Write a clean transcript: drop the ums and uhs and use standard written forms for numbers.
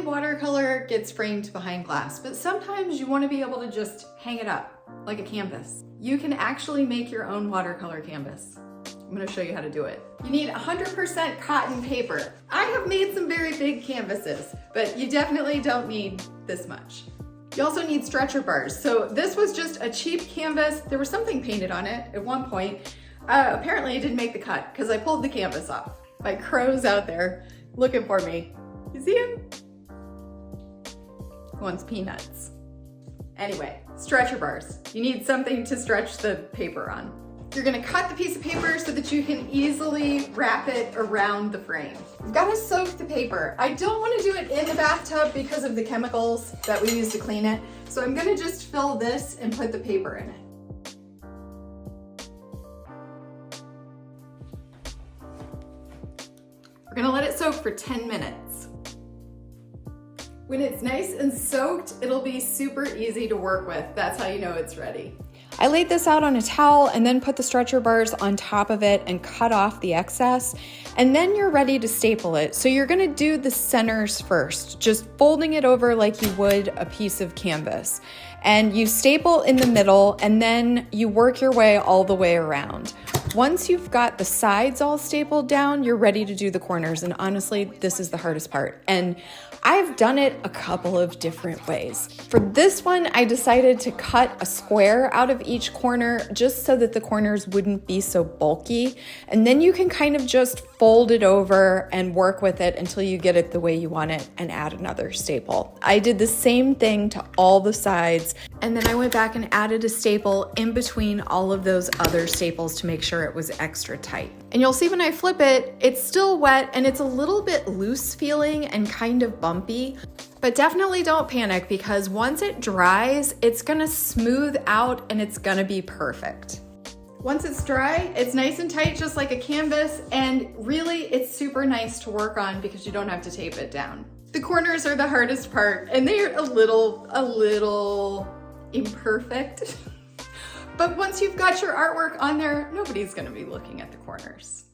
watercolor gets framed behind glass, but sometimes you want to be able to just hang it up like a canvas. You can actually make your own watercolor canvas. I'm going to show you how to do it. You need 100% cotton paper. I have made some very big canvases, but you definitely don't need this much. You also need stretcher bars. So this was just a cheap canvas. There was something painted on it at one point. Apparently it didn't make the cut because I pulled the canvas off. My crow's out there looking for me. You see him? He wants peanuts. Anyway, stretcher bars. You need something to stretch the paper on. You're gonna cut the piece of paper so that you can easily wrap it around the frame. You've gotta soak the paper. I don't wanna do it in the bathtub because of the chemicals that we use to clean it. So I'm gonna just fill this and put the paper in it. We're gonna let it soak for 10 minutes. When it's nice and soaked, it'll be super easy to work with. That's how you know it's ready. I laid this out on a towel and then put the stretcher bars on top of it and cut off the excess. And then you're ready to staple it. So you're gonna do the centers first, just folding it over like you would a piece of canvas. And you staple in the middle and then you work your way all the way around. Once you've got the sides all stapled down, you're ready to do the corners. And honestly, this is the hardest part. And I've done it a couple of different ways. For this one, I decided to cut a square out of each corner just so that the corners wouldn't be so bulky. And then you can kind of just fold it over and work with it until you get it the way you want it and add another staple. I did the same thing to all the sides. And then I went back and added a staple in between all of those other staples to make sure it was extra tight. And you'll see when I flip it, it's still wet and it's a little bit loose feeling and kind of bumpy, but definitely don't panic because once it dries, it's gonna smooth out and it's gonna be perfect. Once it's dry, it's nice and tight, just like a canvas, and really it's super nice to work on because you don't have to tape it down. The corners are the hardest part and they're a little imperfect. But once you've got your artwork on there, nobody's gonna be looking at the corners.